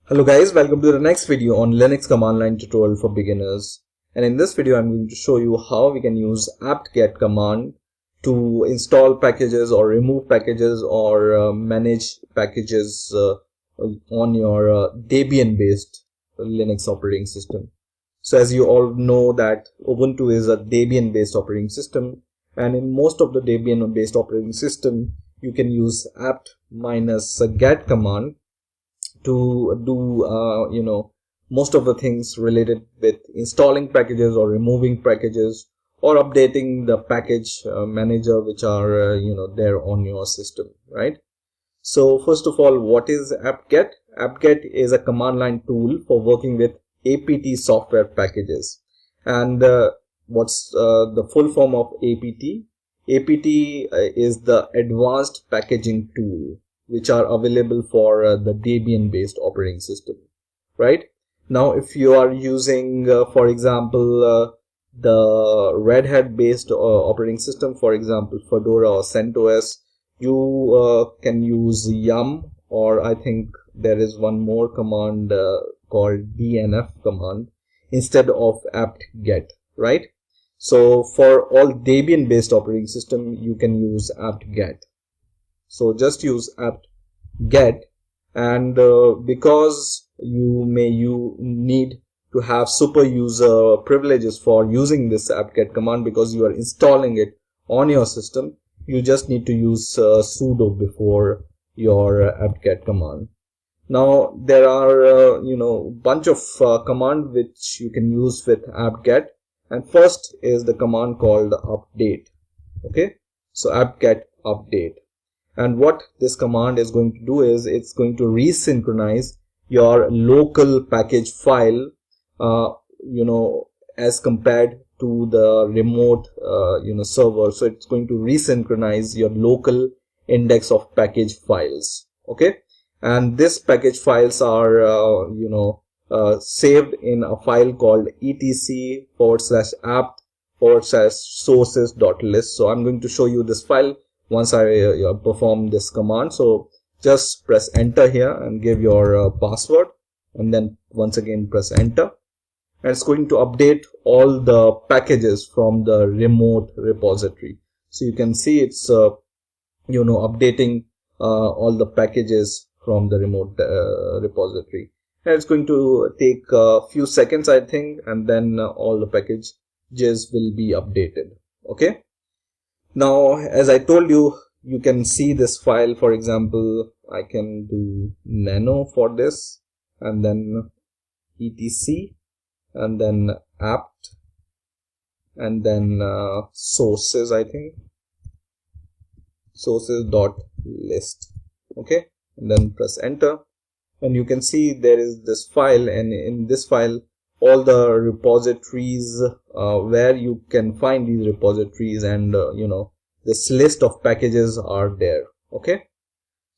Hello guys, welcome to the next video on Linux command line tutorial for beginners. And in this video I'm going to show you how we can use apt-get command to install packages or remove packages or manage packages on your Debian based Linux operating system. So as you all know that Ubuntu is a Debian based operating system, and in most of the Debian based operating system you can use apt-get command to do most of the things related with installing packages or removing packages or updating the package manager which are there on your system, right? So first of all, what is apt-get? Apt-get is a command line tool for working with apt software packages. And what's the full form of apt? Apt is the advanced packaging tool which are available for the Debian based operating system, right? Now if you are using for example the Red Hat based operating system, for example Fedora or CentOS, you can use yum, or I think there is one more command called dnf command instead of apt-get, right? So for all Debian based operating system you can use apt-get. So just use apt-get, and because you need to have super user privileges for using this apt-get command because you are installing it on your system, you just need to use sudo before your apt-get command. Now there are bunch of command which you can use with apt-get, and first is the command called update. Okay, so apt-get update. And what this command is going to do is it's going to resynchronize your local package file, as compared to the remote, server. So it's going to resynchronize your local index of package files. Okay, and this package files are, saved in a file called etc/apt/sources.list. So I'm going to show you this file once I perform this command. So just press enter here and give your password, and then once again press enter, and it's going to update all the packages from the remote repository. So you can see it's updating all the packages from the remote repository, and it's going to take a few seconds I think, and then all the packages will be updated. Okay, now as I told you, you can see this file. For example, I can do nano for this, and then etc, and then apt, and then sources, I think sources.list. Okay, and then press enter, and you can see there is this file, and in this file all the repositories where you can find these repositories, and this list of packages are there. Okay,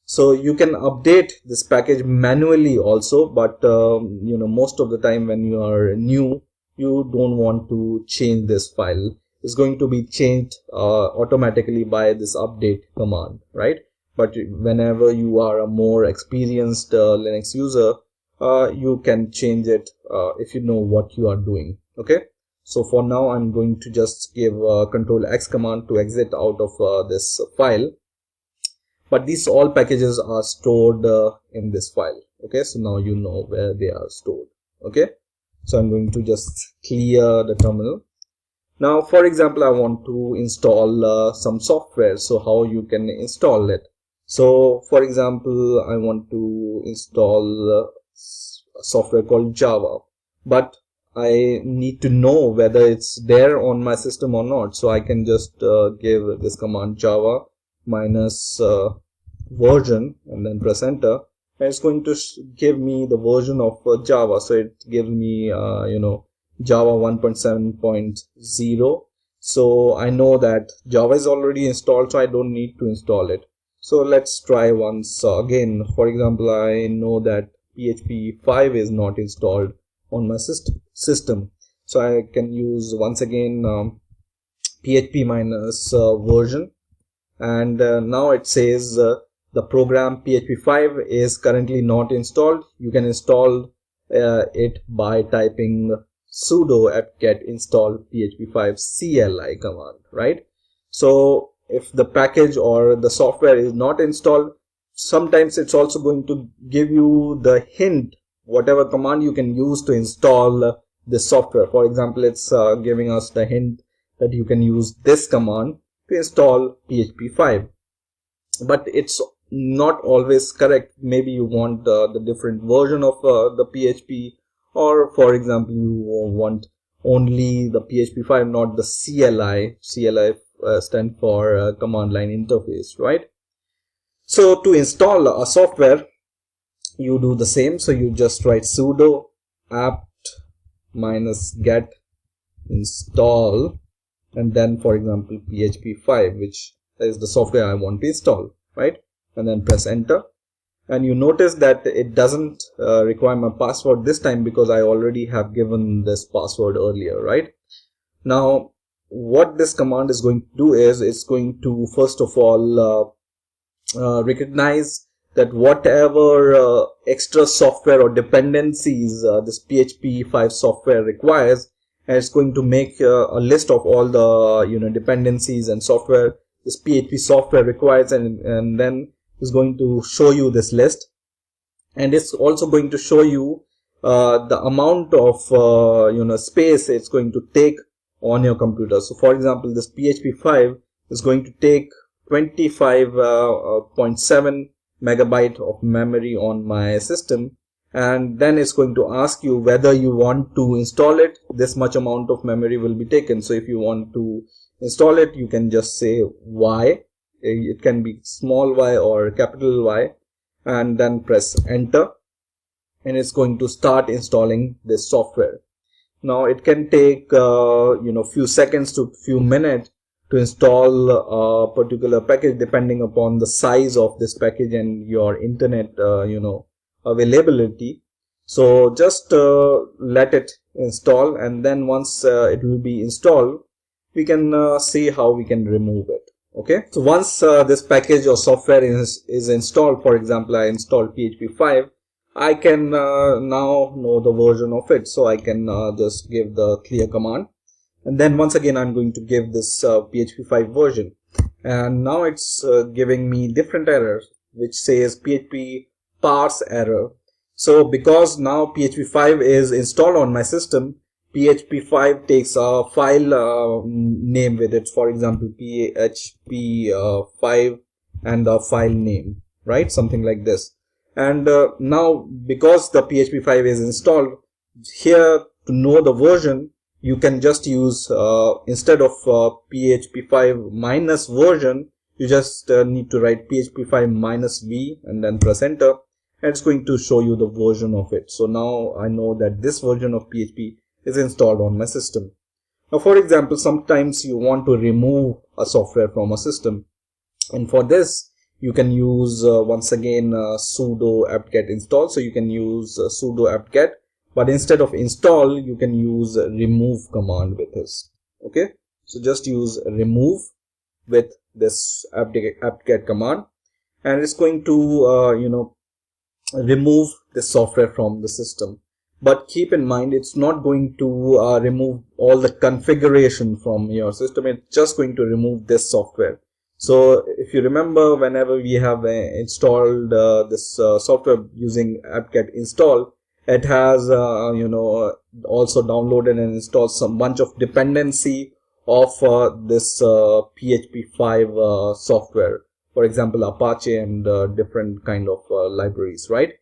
so you can update this package manually also, but most of the time when you are new, you don't want to change this file. It's going to be changed automatically by this update command, right? But whenever you are a more experienced Linux user, you can change it if you know what you are doing. Okay, so for now I'm going to just give Control X command to exit out of this file, but these all packages are stored in this file. Okay, so now you know where they are stored. Okay, so I'm going to just clear the terminal. Now for example, I want to install some software. So how you can install it? So for example, I want to install software called Java, but I need to know whether it's there on my system or not. So I can just give this command java minus version, and then press enter, and it's going to give me the version of Java. So it gives me Java 1.7.0. so I know that Java is already installed, so I don't need to install it. So let's try once again. For example, I know that PHP 5 is not installed on my system, so I can use once again PHP minus version, and now it says the program PHP5 is currently not installed, you can install it by typing sudo apt-get install php5 CLI command, right? So if the package or the software is not installed, sometimes it's also going to give you the hint whatever command you can use to install this software. For example, it's giving us the hint that you can use this command to install PHP5, but it's not always correct. Maybe you want the different version of the PHP, or for example you want only the PHP5, not the CLI. CLI stand for command line interface, right? So to install a software, you do the same. So you just write sudo apt-get install, and then for example PHP5, which is the software I want to install, right? And then press enter, and you notice that it doesn't require my password this time because I already have given this password earlier, right? Now what this command is going to do is it's going to first of all recognize that whatever extra software or dependencies this PHP5 software requires, and it's going to make a list of all the dependencies and software this PHP software requires, and then is going to show you this list, and it's also going to show you the amount of space it's going to take on your computer. So for example, this PHP5 is going to take 25.7 megabyte of memory on my system, and then it's going to ask you whether you want to install it. This much amount of memory will be taken. So if you want to install it, you can just say Y. It can be small y or capital Y, and then press enter, and it's going to start installing this software. Now it can take few seconds to few minutes to install a particular package depending upon the size of this package and your internet availability. So just let it install, and then once it will be installed, we can see how we can remove it. Okay, so once this package or software is installed, for example I installed PHP5, I can now know the version of it, so I can just give the clear command, and then once again I'm going to give this PHP5 version, and now it's giving me different errors which says PHP parse error. So because now PHP5 is installed on my system, PHP5 takes a file name with it, for example PHP5 and the file name, right? Something like this. And now because the PHP5 is installed, here to know the version, you can just use instead of PHP5 minus version, you just need to write PHP5 minus V and then press enter, and it's going to show you the version of it. So now I know that this version of PHP is installed on my system. Now for example, sometimes you want to remove a software from a system, and for this you can use once again sudo apt-get install. So you can use sudo apt-get, but instead of install you can use remove command with this. Okay, so just use remove with this apt-get command, and it's going to remove the software from the system. But keep in mind, it's not going to remove all the configuration from your system. It's just going to remove this software. So if you remember, whenever we have installed this software using apt-get install, it has also downloaded and installed some bunch of dependency of this PHP5 software, for example Apache and different kind of libraries, right?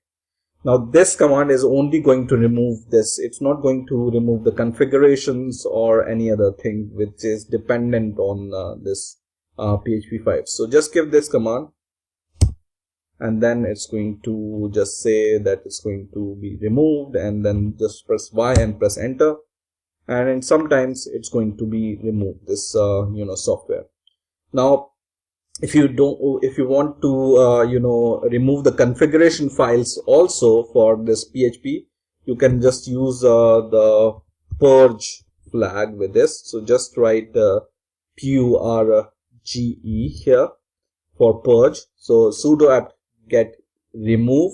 Now this command is only going to remove this. It's not going to remove the configurations or any other thing which is dependent on this PHP5. So just give this command, and then it's going to just say that it's going to be removed, and then just press Y and press enter, and sometimes it's going to be removed, this software. Now if you want to remove the configuration files also for this PHP, you can just use the purge flag with this. So just write purge here, for purge. So sudo apt-get remove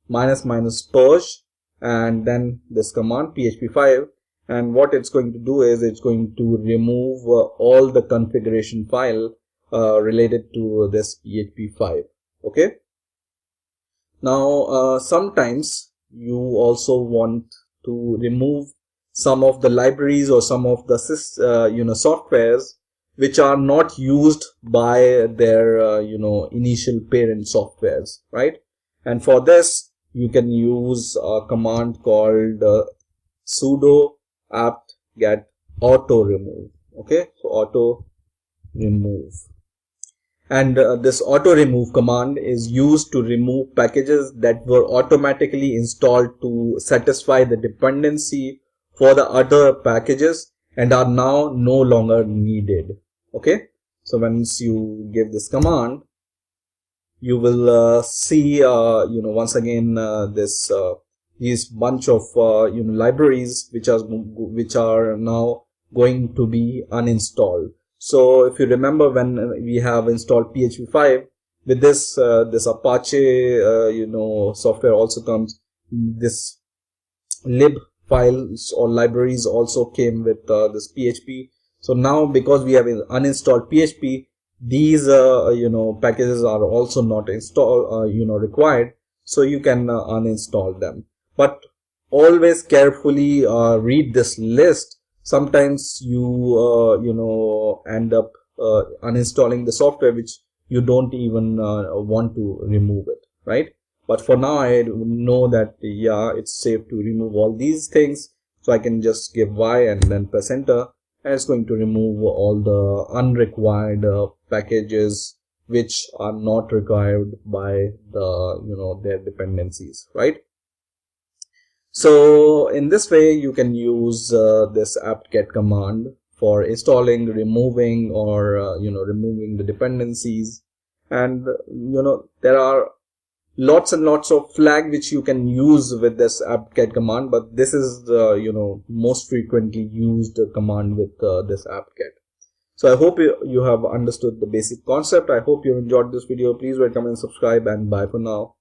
-- purge, and then this command php5, and what it's going to do is it's going to remove all the configuration file related to this php5. Okay. Now sometimes you also want to remove some of the libraries or some of the softwares which are not used by their initial parent softwares, right? And for this you can use a command called sudo apt-get auto remove. Okay, so auto remove. And this auto remove command is used to remove packages that were automatically installed to satisfy the dependency for the other packages and are now no longer needed. Okay, so once you give this command, you will see once again these bunch of libraries which are now going to be uninstalled. So if you remember, when we have installed php5, with this Apache software also comes, this lib files or libraries also came with this PHP. So now because we have uninstalled PHP, these packages are also not required, so you can uninstall them. But always carefully read this list. Sometimes you end up uninstalling the software which you don't even want to remove it, right? But for now I know that yeah, it's safe to remove all these things, so I can just give Y and then press enter, and it's going to remove all the unrequired packages which are not required by the their dependencies, right? So in this way you can use this apt-get command for installing, removing, or removing the dependencies. And there are lots and lots of flag which you can use with this apt-get command, but this is the most frequently used command with this apt-get. So I hope you have understood the basic concept. I hope you enjoyed this video. Please rate, comment, and subscribe, and bye for now.